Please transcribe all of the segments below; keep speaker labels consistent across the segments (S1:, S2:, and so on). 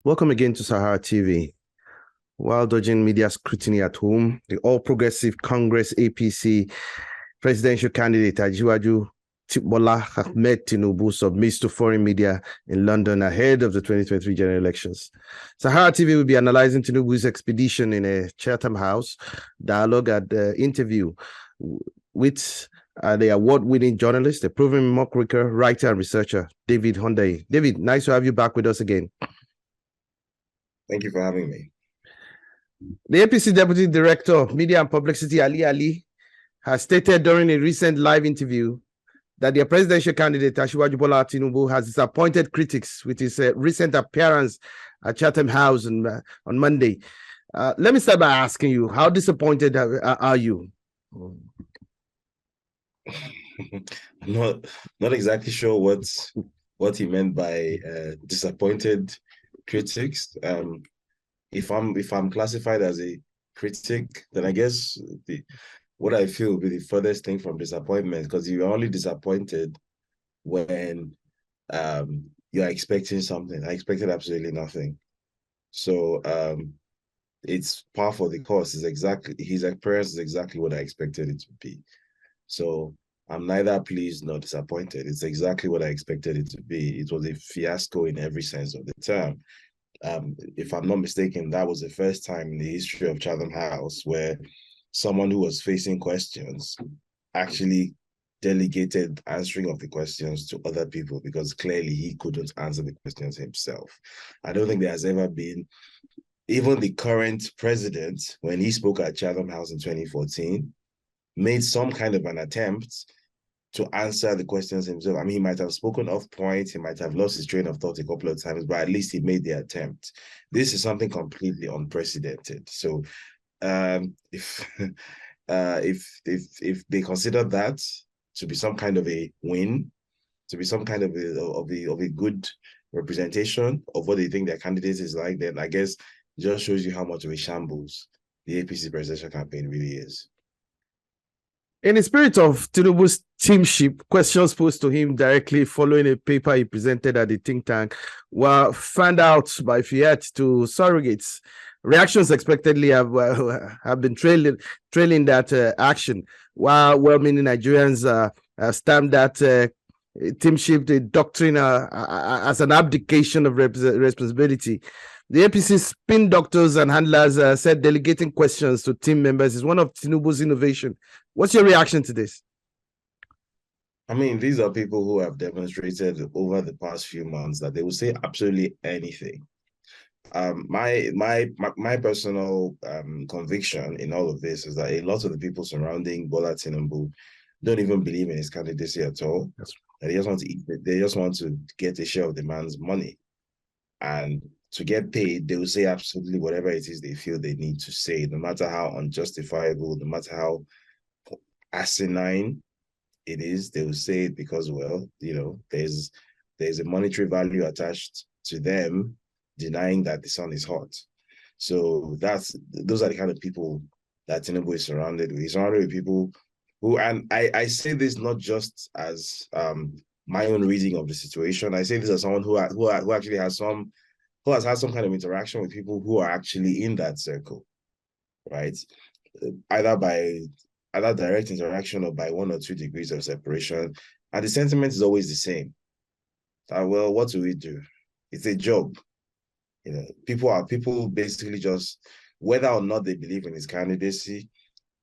S1: Welcome again to Sahara TV. While dodging media scrutiny at home, the All Progressive Congress APC presidential candidate Ajiwaju Bola Ahmed Tinubu submits to foreign media in London ahead of the 2023 general elections. Sahara TV will be analyzing Tinubu's expedition in a Chatham House dialogue at the interview with the award-winning journalist, the proven mock-raker, writer, and researcher, David Hundeyin. David, nice to have you back with us again.
S2: Thank you for having me.
S1: The APC Deputy Director of Media and Publicity, Ali, has stated during a recent live interview that their presidential candidate, Asiwaju Bola Tinubu, has disappointed critics with his recent appearance at Chatham House on Monday. Let me start by asking you, how disappointed are you?
S2: I'm not exactly sure what he meant by disappointed critics. If I'm classified as a critic, then I guess what I feel will be the furthest thing from disappointment, because you're only disappointed when you're expecting something. I expected absolutely nothing. So it's par for the course. His appearance is exactly what I expected it to be. So I'm neither pleased nor disappointed. It's exactly what I expected it to be. It was a fiasco in every sense of the term. If I'm not mistaken, that was the first time in the history of Chatham House where someone who was facing questions actually delegated answering of the questions to other people, because clearly he couldn't answer the questions himself. I don't think there has ever been, even the current president, when he spoke at Chatham House in 2014, made some kind of an attempt to answer the questions himself. I mean, he might have spoken off point, he might have lost his train of thought a couple of times, but at least he made the attempt. This is something completely unprecedented. So if they consider that to be some kind of a win, to be some kind of a good representation of what they think their candidate is like, then I guess it just shows you how much of a shambles the APC presidential campaign really is.
S1: In the spirit of Tinubu's teamship, questions posed to him directly following a paper he presented at the think tank were found out by Fiat to surrogates. Reactions expectedly have been trailing that action, while well-meaning Nigerians stamped that teamship, the doctrine, as an abdication of responsibility. The APC spin doctors and handlers said delegating questions to team members is one of Tinubu's innovation. What's your reaction to this?
S2: I mean, these are people who have demonstrated over the past few months that they will say absolutely anything. My personal conviction in all of this is that a lot of the people surrounding Bola Tinubu don't even believe in his candidacy at all. They just want to eat. They just want to get a share of the man's money, and to get paid, they will say absolutely whatever it is they feel they need to say, no matter how unjustifiable, no matter how asinine it is. They will say it because, well, you know, there's a monetary value attached to them denying that the sun is hot. So those are the kind of people that Tinubu is surrounded with. He's surrounded with people who, and I say this not just as my own reading of the situation. I say this as someone who actually has had some kind of interaction with people who are actually in that circle, right? Either direct interaction or by 1 or 2 degrees of separation. And the sentiment is always the same. Well, what do we do? It's a job. You know, people basically just, whether or not they believe in his candidacy,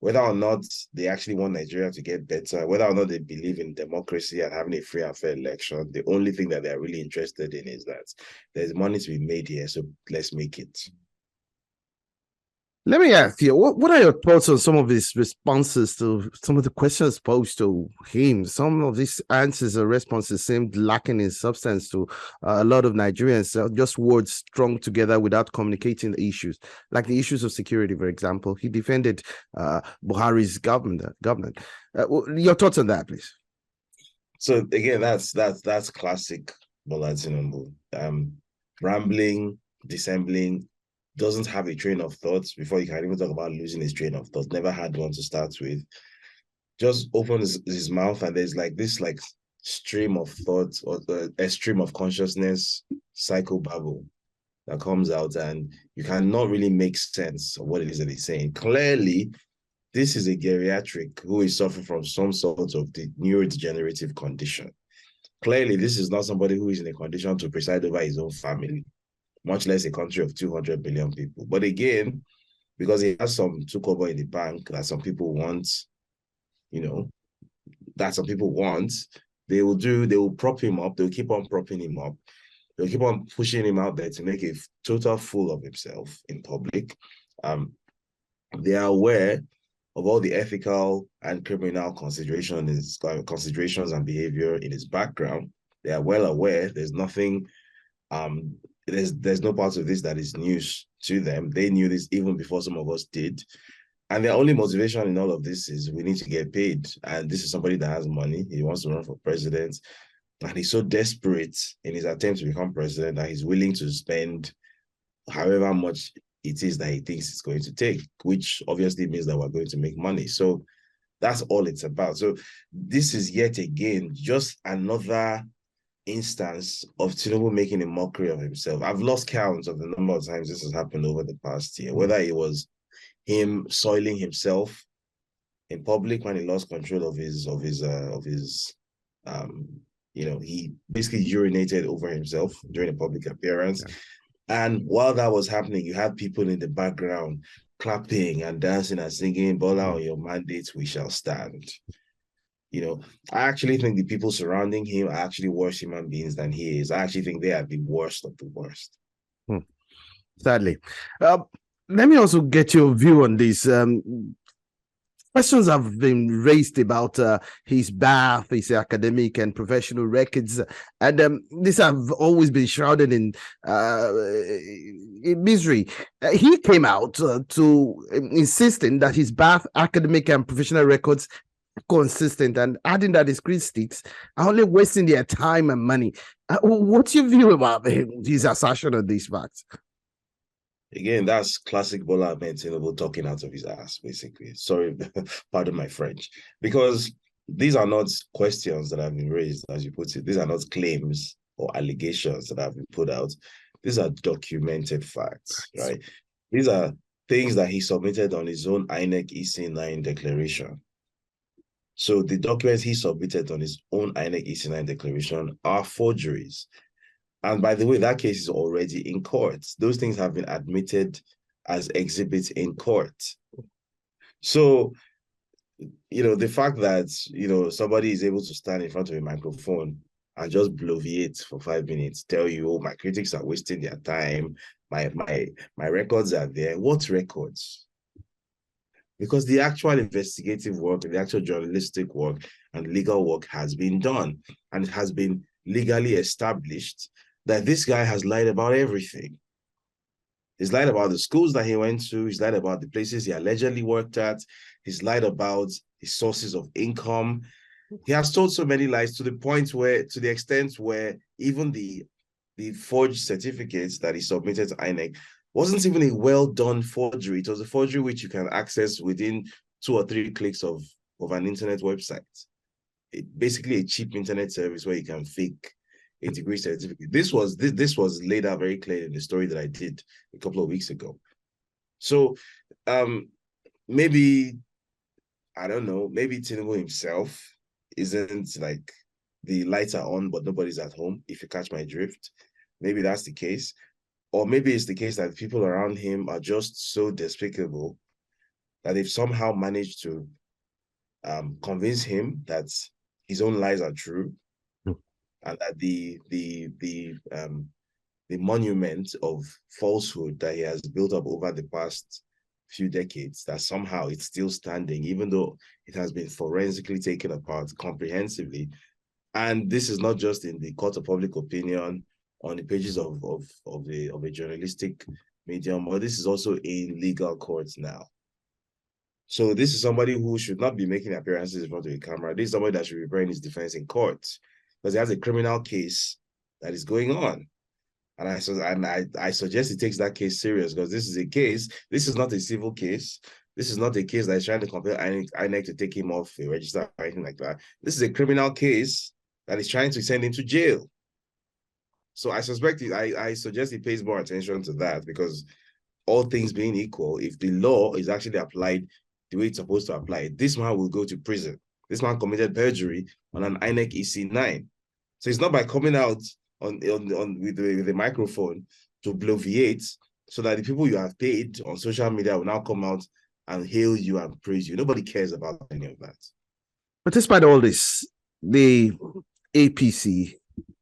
S2: whether or not they actually want Nigeria to get better, whether or not they believe in democracy and having a free and fair election, the only thing that they're really interested in is that there's money to be made here, so let's make it.
S1: Let me ask you, what are your thoughts on some of his responses to some of the questions posed to him? Some of these answers or responses seemed lacking in substance to a lot of Nigerians, just words strung together without communicating the issues, like the issues of security, for example. He defended Buhari's government. Your thoughts on that, please?
S2: So again, that's classic Bola Tinubu. Rambling, dissembling, doesn't have a train of thoughts before you can even talk about losing his train of thoughts. Never had one to start with. Just opens his mouth and there's like this stream of thoughts, or a stream of consciousness, psychobabble. that comes out, and you cannot really make sense of what it is that he's saying. Clearly, this is a geriatric who is suffering from some sort of the neurodegenerative condition. Clearly, this is not somebody who is in a condition to preside over his own family, much less a country of 200 billion people. But again, because he has some tukobo in the bank that some people want, you know, that some people want, they will prop him up. They'll keep on propping him up. They'll keep on pushing him out there to make a total fool of himself in public. They are aware of all the ethical and criminal considerations and behavior in his background. They are well aware. There's nothing, there's no part of this that is news to them. They knew this even before some of us did. And their only motivation in all of this is we need to get paid. And this is somebody that has money. He wants to run for president. And he's so desperate in his attempt to become president that he's willing to spend however much it is that he thinks it's going to take, which obviously means that we're going to make money. So that's all it's about. So this is yet again just another instance of Tinubu making a mockery of himself. I've lost count of the number of times this has happened over the past year, whether it was him soiling himself in public when he lost control of his he basically urinated over himself during a public appearance. Yeah. And while that was happening, you had people in the background clapping and dancing and singing, Bola, on your mandate, we shall stand. You know, I actually think the people surrounding him are actually worse human beings than he is. I actually think they are the worst of the worst.
S1: Sadly. Let me also get your view on this. Questions have been raised about his birth, his academic and professional records, and these have always been shrouded in misery. He came out to insisting that his birth, academic and professional records are consistent, and adding that his critics are only wasting their time and money. What's your view about his assertion of these facts?
S2: Again, that's classic Bola Ahmed Tinubu talking out of his ass, basically. Sorry, pardon my French. Because these are not questions that have been raised, as you put it. These are not claims or allegations that have been put out. These are documented facts, right? These are things that he submitted on his own INEC EC9 declaration. So the documents he submitted on his own INEC EC9 declaration are forgeries. And by the way, that case is already in court. Those things have been admitted as exhibits in court. So, the fact that, somebody is able to stand in front of a microphone and just bloviate for 5 minutes, tell you, oh, my critics are wasting their time, my records are there. What records? Because the actual investigative work, the actual journalistic work and legal work has been done, and it has been legally established that this guy has lied about everything. He's lied about the schools that he went to. He's lied about the places he allegedly worked at. He's lied about his sources of income. He has told so many lies to the extent where even the forged certificates that he submitted to INEC wasn't even a well-done forgery. It was a forgery which you can access within 2 or 3 clicks of an internet website. Basically a cheap internet service where you can fake a degree certificate. This was laid out very clearly in the story that I did a couple of weeks ago. So maybe, I don't know, maybe Tinubu himself isn't like the lights are on, but nobody's at home, if you catch my drift. Maybe that's the case. Or maybe it's the case that people around him are just so despicable that they've somehow managed to convince him that his own lies are true, and that the monument of falsehood that he has built up over the past few decades, that somehow it's still standing, even though it has been forensically taken apart comprehensively. And this is not just in the court of public opinion on the pages of a journalistic medium, but this is also in legal courts now. So this is somebody who should not be making appearances in front of a camera. This is somebody that should be preparing his defense in court, because he has a criminal case that is going on. And I suggest he takes that case serious, because this is not a civil case. This is not a case that is trying to compel INEC to take him off a register or anything like that. This is a criminal case that is trying to send him to jail. So I suspect I suggest he pays more attention to that, because all things being equal, if the law is actually applied the way it's supposed to apply, this man will go to prison. This man committed perjury on an INEC EC9. So it's not by coming out on with the microphone to bloviate so that the people you have paid on social media will now come out and hail you and praise you. Nobody cares about any of that.
S1: But despite all this, the APC,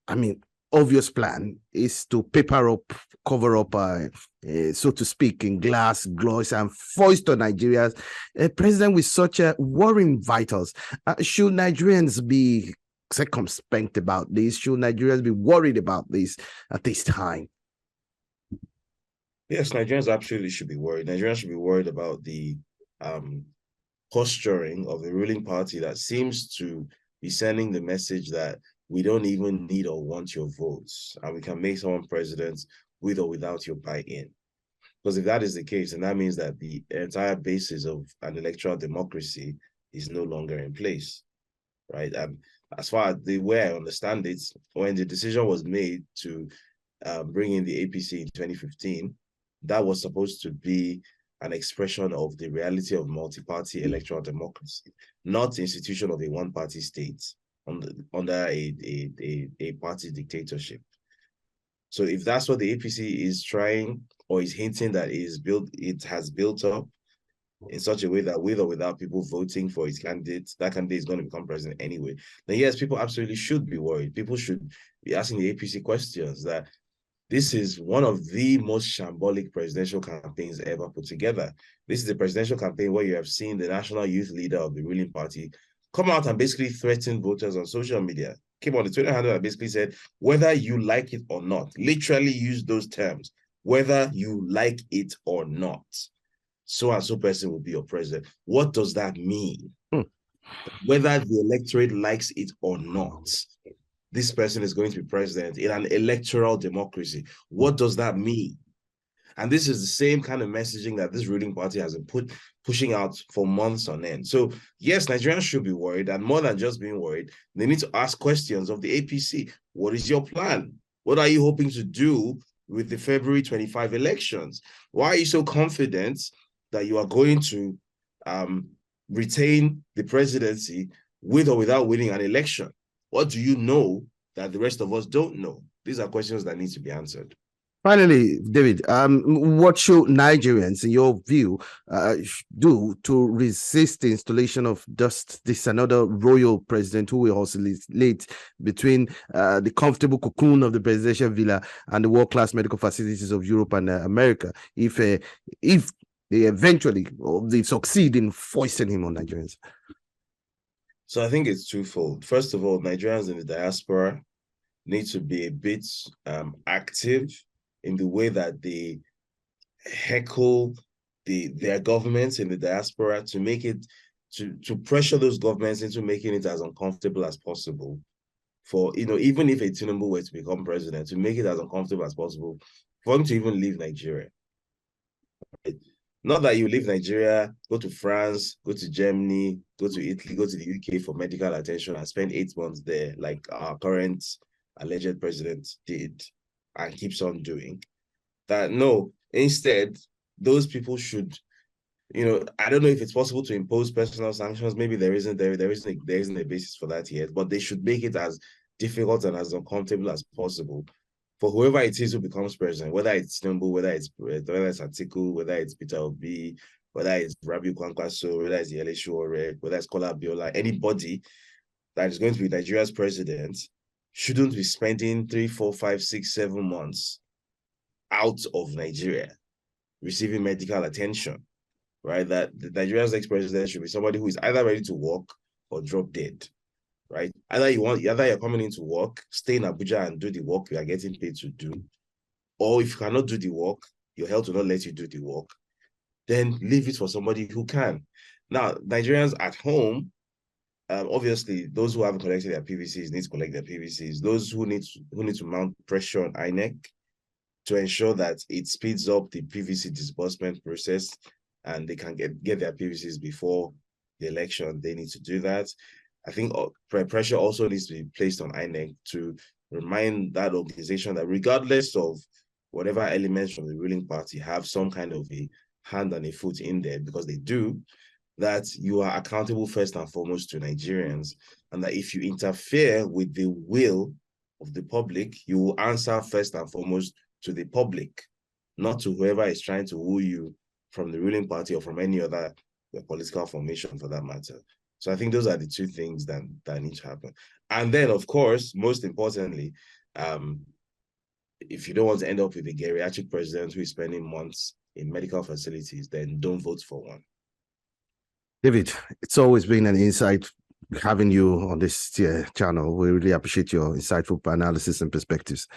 S1: I mean, obvious plan is to paper up, cover up, so to speak, in glass, gloss, and foist on Nigeria's a president with such a worrying vitals. Should Nigerians be circumspect about this? Should Nigerians be worried about this at this time?
S2: Yes, Nigerians absolutely should be worried. Nigerians should be worried about the posturing of the ruling party that seems to be sending the message that we don't even need or want your votes, and we can make someone president with or without your buy-in. Because if that is the case, then that means that the entire basis of an electoral democracy is no longer in place, right? And as far as the way I understand it, when the decision was made to bring in the APC in 2015, that was supposed to be an expression of the reality of multi-party electoral democracy, not the institution of a one-party state under a party dictatorship. So if that's what the APC is trying or is hinting that it has built up in such a way that with or without people voting for its candidate, that candidate is going to become president anyway, then yes, people absolutely should be worried. People should be asking the APC questions that this is one of the most shambolic presidential campaigns ever put together. This is the presidential campaign where you have seen the national youth leader of the ruling party come out and basically threaten voters on social media. Came on the Twitter handle and basically said, whether you like it or not, literally use those terms, whether you like it or not, so and so person will be your president. What does that mean? Whether the electorate likes it or not, this person is going to be president in an electoral democracy. What does that mean? And this is the same kind of messaging that this ruling party has been pushing out for months on end. So yes, Nigerians should be worried, and more than just being worried, they need to ask questions of the APC. What is your plan? What are you hoping to do with the February 25 elections? Why are you so confident that you are going to retain the presidency with or without winning an election? What do you know that the rest of us don't know? These are questions that need to be answered.
S1: Finally, David, what should Nigerians, in your view, do to resist the installation of just this another royal president who will oscillate between the comfortable cocoon of the presidential villa and the world-class medical facilities of Europe and America, if they eventually they succeed in foisting him on Nigerians?
S2: So I think it's twofold. First of all, Nigerians in the diaspora need to be a bit active in the way that they heckle their governments in the diaspora to make it, to pressure those governments into making it as uncomfortable as possible for, even if a Tinubu were to become president, to make it as uncomfortable as possible for him to even leave Nigeria. Not that you leave Nigeria, go to France, go to Germany, go to Italy, go to the UK for medical attention and spend 8 months there, like our current alleged president did and keeps on doing. That no, instead, those people should, I don't know if it's possible to impose personal sanctions. Maybe there isn't a basis for that yet, but they should make it as difficult and as uncomfortable as possible for whoever it is who becomes president, whether it's Tinubu, whether it's Atiku, whether it's Peter Obi, whether it's Rabiu Kwankwaso, whether it's Yele Sowore, whether it's Kola Abiola, anybody that is going to be Nigeria's president shouldn't be spending 3, 4, 5, 6, 7 months out of Nigeria receiving medical attention, right? That Nigeria's next president should be somebody who is either ready to work or drop dead, right? Either you're coming into work, stay in Abuja and do the work you are getting paid to do, or if you cannot do the work, your health will not let you do the work, then leave it for somebody who can. Now, Nigerians at home, obviously, those who haven't collected their PVCs need to collect their PVCs. Those who need to mount pressure on INEC to ensure that it speeds up the PVC disbursement process and they can get their PVCs before the election, they need to do that. I think pressure also needs to be placed on INEC to remind that organization that regardless of whatever elements from the ruling party have some kind of a hand and a foot in there, because they do, that you are accountable first and foremost to Nigerians, and that if you interfere with the will of the public, you will answer first and foremost to the public, not to whoever is trying to woo you from the ruling party or from any other political formation for that matter. So I think those are the two things that need to happen. And then, of course, most importantly, if you don't want to end up with a geriatric president who is spending months in medical facilities, then don't vote for one.
S1: David, it's always been an insight having you on this channel. We really appreciate your insightful analysis and perspectives.